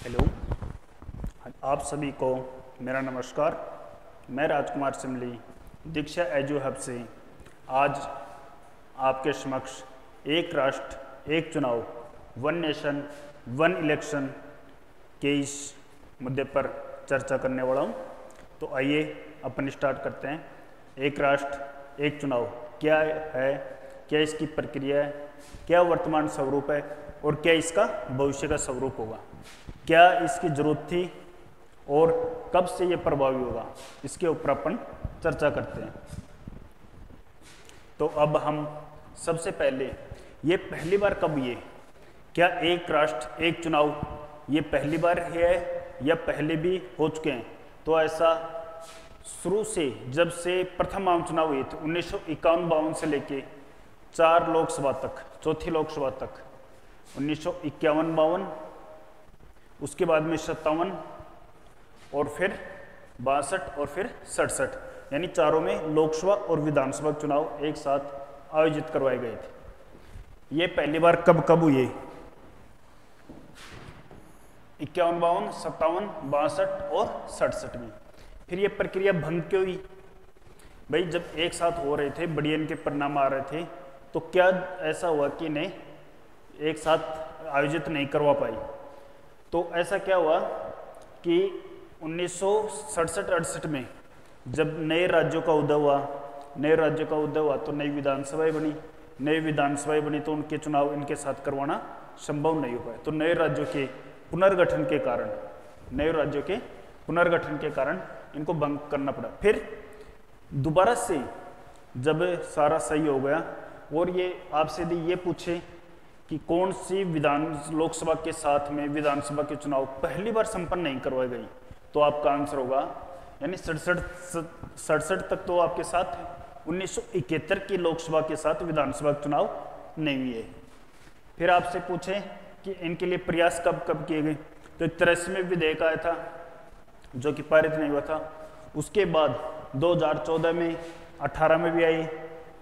Hello, आप सभी को मेरा नमस्कार। मैं राजकुमार सिमली दीक्षा एजू हब से आज आपके समक्ष एक राष्ट्र एक चुनाव, वन नेशन वन इलेक्शन के इस मुद्दे पर चर्चा करने वाला हूँ। तो आइए अपन स्टार्ट करते हैं। एक राष्ट्र एक चुनाव क्या है, क्या इसकी प्रक्रिया है, क्या वर्तमान स्वरूप है और क्या इसका भविष्य का स्वरूप होगा, क्या इसकी जरूरत थी और कब से ये प्रभावी होगा, इसके ऊपर अपन चर्चा करते हैं। तो अब हम सबसे पहले ये पहली बार कब हुई, क्या एक राष्ट्र एक चुनाव ये पहली बार है या पहले भी हो चुके हैं? तो ऐसा शुरू से जब से प्रथम आम चुनाव हुए थे 1951-52 से लेके 4 लोकसभा तक, चौथी लोकसभा तक 1951-52, उसके बाद में 57 और फिर 62 और फिर 67, यानी चारों में लोकसभा और विधानसभा चुनाव एक साथ आयोजित करवाए गए थे। ये पहली बार कब कब हुए? 51-52, 57, 62 और 67 में। फिर ये प्रक्रिया भंग क्यों हुई? भाई जब एक साथ हो रहे थे, बढ़िया इनके परिणाम आ रहे थे, तो क्या ऐसा हुआ कि इन्हें एक साथ आयोजित नहीं करवा पाई? तो ऐसा क्या हुआ कि 1967-68 में जब नए राज्यों का उदय हुआ तो नई विधानसभाएं बनी। नई विधानसभाएं बनी तो उनके चुनाव इनके साथ करवाना संभव नहीं हो पाया। तो नए राज्यों के पुनर्गठन के कारण इनको भंग करना पड़ा। फिर दोबारा से जब सारा सही हो गया और ये आपसे यदि ये पूछे कि कौन सी लोकसभा के साथ में विधानसभा के चुनाव पहली बार संपन्न नहीं करवाई गई, तो आपका आंसर होगा यानी 67 तक तो आपके साथ है, 1971 की लोकसभा के साथ विधानसभा के चुनाव नहीं हुए। फिर आपसे पूछे कि इनके लिए प्रयास कब कब किए गए, तो 83 में विधेयक आया था जो कि पारित नहीं हुआ था। उसके बाद 2014 में 18 में भी आई,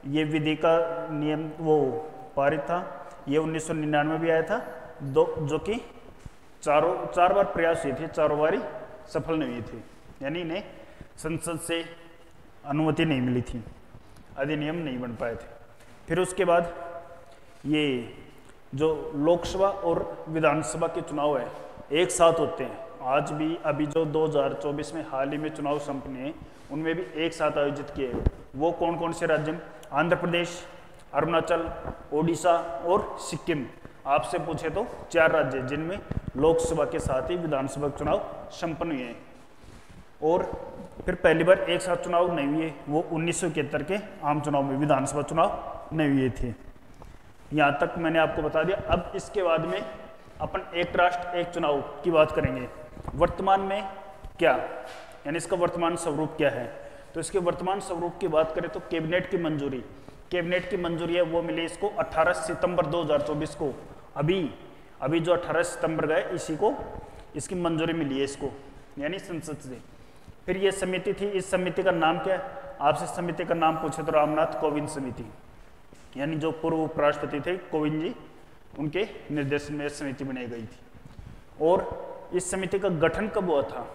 ये विधि का नियम वो पारित था। ये 1999 में भी आया था, जो कि चार बार प्रयास हुए थे, चारों बार सफल नहीं हुई थी, यानी इन्हें संसद से अनुमति नहीं मिली थी, अधिनियम नहीं बन पाए थे। फिर उसके बाद ये जो लोकसभा और विधानसभा के चुनाव है एक साथ होते हैं। आज भी अभी जो 2024 में हाल ही में चुनाव संपन्न है उनमें भी एक साथ आयोजित किए गए। वो कौन कौन से राज्य में? आंध्र प्रदेश, अरुणाचल, ओडिशा और सिक्किम। आपसे पूछे तो 4 राज्य जिनमें लोकसभा के साथ ही विधानसभा चुनाव संपन्न हुए हैं। और फिर पहली बार एक साथ चुनाव नहीं हुए, वो 1971 के आम चुनाव में विधानसभा चुनाव नहीं हुए थे। यहाँ तक मैंने आपको बता दिया। अब इसके बाद में अपन एक राष्ट्र एक चुनाव की बात करेंगे। वर्तमान में क्या, यानी इसका वर्तमान स्वरूप क्या है? तो इसके वर्तमान स्वरूप की बात करें तो कैबिनेट की मंजूरी है वो मिली इसको 18 सितंबर 2024 को। अभी जो 18 सितंबर गए इसी को इसकी मंजूरी मिली है इसको, यानी संसद से। फिर ये समिति थी, इस समिति का नाम क्या है? आपसे समिति का नाम पूछे तो रामनाथ कोविंद समिति, यानी जो पूर्व उपराष्ट्रपति थे कोविंद जी, उनके निर्देशन में समिति बनाई गई थी। और इस समिति का गठन कब हुआ था?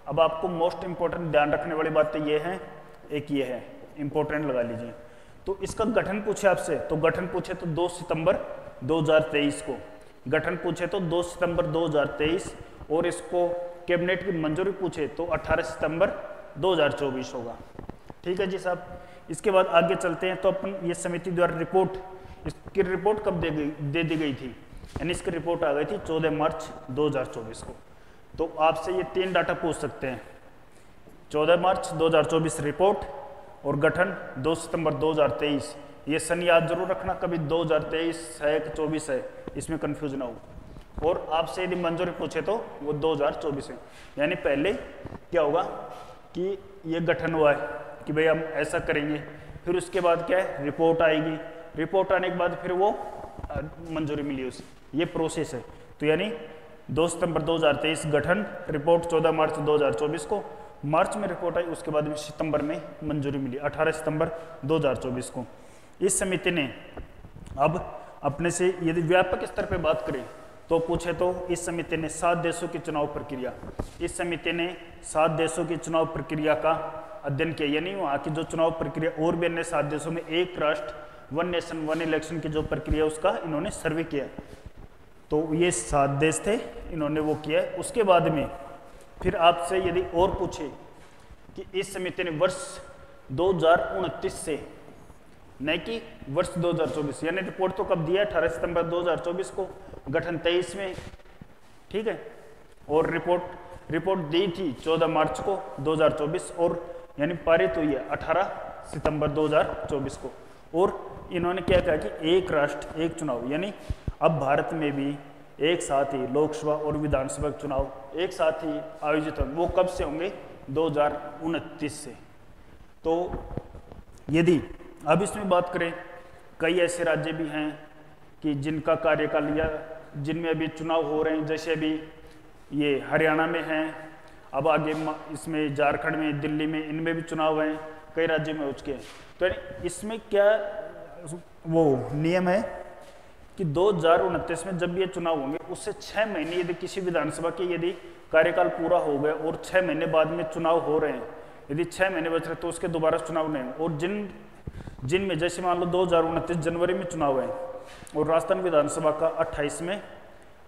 अब आपको मोस्ट इंपॉर्टेंट ध्यान रखने वाली बात तो ये है, एक ये है इंपॉर्टेंट लगा लीजिए। तो इसका गठन पूछे आपसे, तो गठन पूछे तो 2 सितंबर 2023 को गठन पूछे तो 2 सितंबर 2023, और इसको कैबिनेट की मंजूरी पूछे तो 18 सितंबर 2024 होगा। ठीक है जी साहब। इसके बाद आगे चलते हैं। तो अपन ये समिति द्वारा इसकी रिपोर्ट कब दे दी गई थी? यानी इसकी रिपोर्ट आ गई थी 14 मार्च 2024 को। तो आपसे ये 3 डाटा पूछ सकते हैं, 14 मार्च 2024 रिपोर्ट और गठन 2 सितंबर 2023। ये सन याद जरूर रखना, कभी 2023 है कि 24 है, इसमें कंफ्यूज ना हो। और आपसे यदि मंजूरी पूछे तो वो 2024 है। यानी पहले क्या होगा कि ये गठन हुआ है कि भाई हम ऐसा करेंगे, फिर उसके बाद क्या है, रिपोर्ट आएगी, रिपोर्ट आने के बाद फिर वो मंजूरी मिली उसे, ये प्रोसेस है। तो यानी 2 सितंबर 2023 गठन, रिपोर्ट 14 मार्च 2024 को, मार्च में रिपोर्ट आई, उसके बाद में सितंबर में मंजूरी मिली 18 सितंबर 2024 को। इस समिति ने अब अपने से यदि व्यापक स्तर पे बात करें तो पूछे तो इस समिति ने 7 देशों की चुनाव प्रक्रिया, इस समिति ने 7 देशों की चुनाव प्रक्रिया का अध्ययन किया, यानी वहाँ की जो चुनाव प्रक्रिया और भी अन्य 7 देशों में एक राष्ट्र वन नेशन वन इलेक्शन की जो प्रक्रिया उसका इन्होंने सर्वे किया। तो ये 7 देश थे, इन्होंने वो किया। उसके बाद में फिर आपसे यदि और पूछे कि इस समिति ने वर्ष 2029 से, न कि वर्ष 2024, यानी रिपोर्ट तो कब दिया, 18 सितंबर 2024 को, गठन 23 में, ठीक है, और रिपोर्ट दी थी 14 मार्च को 2024, और यानी पारित हुई है 18 सितंबर 2024 को। और इन्होंने क्या कहा कि एक राष्ट्र एक चुनाव, यानी अब भारत में भी एक साथ ही लोकसभा और विधानसभा चुनाव एक साथ ही आयोजित होंगे। वो कब से होंगे? 2029 से। तो यदि अब इसमें बात करें, कई ऐसे राज्य भी हैं कि जिनका कार्यकाल या जिनमें अभी चुनाव हो रहे हैं, जैसे अभी ये हरियाणा में हैं, अब आगे इसमें झारखंड में, दिल्ली में, इनमें भी चुनाव हैं, कई राज्यों में हो चुके हैं। तो इसमें क्या वो नियम है कि 2029 में जब ये चुनाव होंगे उससे 6 महीने यदि किसी विधानसभा के यदि कार्यकाल पूरा हो गया और 6 महीने बाद में चुनाव हो रहे हैं, यदि 6 महीने बच रहे तो उसके दोबारा चुनाव नहीं होंगे। और जिनमें जैसे मान लो 2029 जनवरी में चुनाव है और राजस्थान विधानसभा का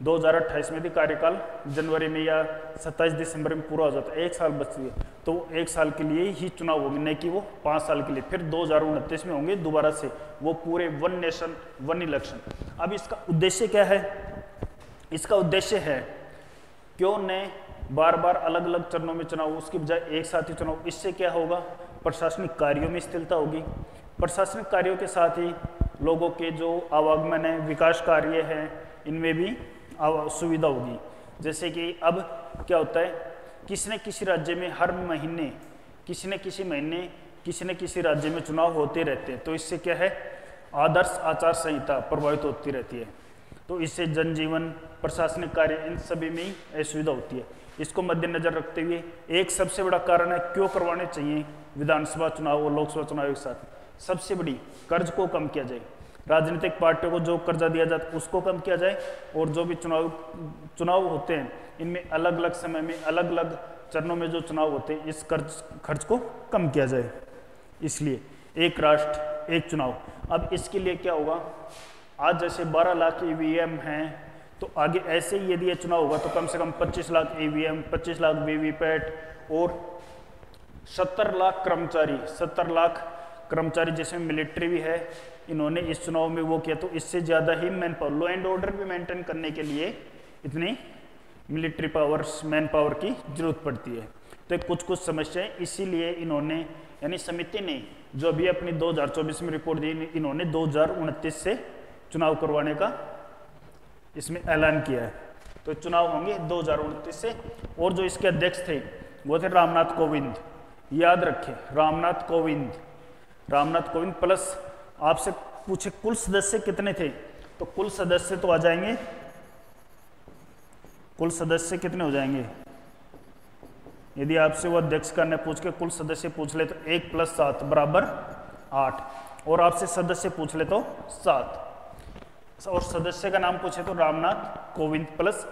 2028 में यदि कार्यकाल जनवरी में या 27 दिसंबर में पूरा हो जाता है, 1 साल बचती है, तो 1 साल के लिए ही चुनाव होंगे, नहीं कि वो 5 साल के लिए। फिर 2029 में होंगे दोबारा से वो पूरे वन नेशन वन इलेक्शन। अब इसका उद्देश्य क्या है? इसका उद्देश्य है क्यों न बार बार अलग अलग चरणों में चुनाव, उसकी बजाय एक साथ ही चुनाव। इससे क्या होगा? प्रशासनिक कार्यों में स्थिरता होगी, प्रशासनिक कार्यों के साथ ही लोगों के जो आवागमन है, विकास कार्य है, इनमें भी सुविधा होगी। जैसे कि अब क्या होता है, किसी न किसी राज्य में हर महीने किसी न किसी राज्य में चुनाव होते रहते हैं। तो इससे क्या है, आदर्श आचार संहिता प्रभावित होती रहती है। तो इससे जनजीवन, प्रशासनिक कार्य, इन सभी में ही असुविधा होती है। इसको मद्देनजर रखते हुए एक सबसे बड़ा कारण है क्यों करवाने चाहिए विधानसभा चुनाव और लोकसभा चुनाव एक साथ, सबसे बड़ी कर्ज को कम किया जाए, राजनीतिक पार्टियों को जो कर्जा दिया जाता है उसको कम किया जाए, और जो भी चुनाव होते हैं इनमें अलग अलग समय में अलग अलग चरणों में जो चुनाव होते हैं इस खर्च को कम किया जाए। इसलिए एक राष्ट्र एक चुनाव। अब इसके लिए क्या होगा, आज जैसे 12 लाख EVM हैं, तो आगे ऐसे ही यदि ये चुनाव होगा तो कम से कम 25 लाख EVM, 25 लाख VVPAT और 70 लाख कर्मचारी जिसमें मिलिट्री भी है, इन्होंने इस चुनाव में वो किया। तो इससे ज़्यादा ही manpower, law and order भी मेंटेन करने के लिए इतनी मिलिट्री पावर्स, मैन पावर की जरूरत पड़ती है। तो कुछ समस्याएं, इसीलिए इन्होंने, यानी समिति ने जो अभी अपनी 2024 में रिपोर्ट दी, इन्होंने 2029 से चुनाव करवाने का इसमें ऐलान किया है। तो चुनाव होंगे 2029 से। और जो इसके अध्यक्ष थे वो थे रामनाथ कोविंद। याद रखें, रामनाथ कोविंद प्लस आपसे पूछे कुल सदस्य कितने थे, तो कुल सदस्य तो आ जाएंगे, कुल सदस्य कितने हो जाएंगे, यदि आपसे वो अध्यक्ष का ने पूछ के कुल सदस्य पूछ ले तो 1 + 7 = 8, और आपसे सदस्य पूछ ले तो 7, और सदस्य का नाम पूछे तो रामनाथ कोविंद प्लस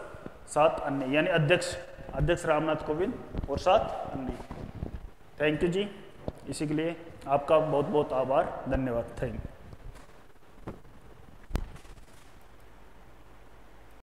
7 अन्य, यानी अध्यक्ष रामनाथ कोविंद और 7 अन्य। थैंक यू जी। इसी के लिए आपका बहुत बहुत आभार, धन्यवाद, थैंक यू।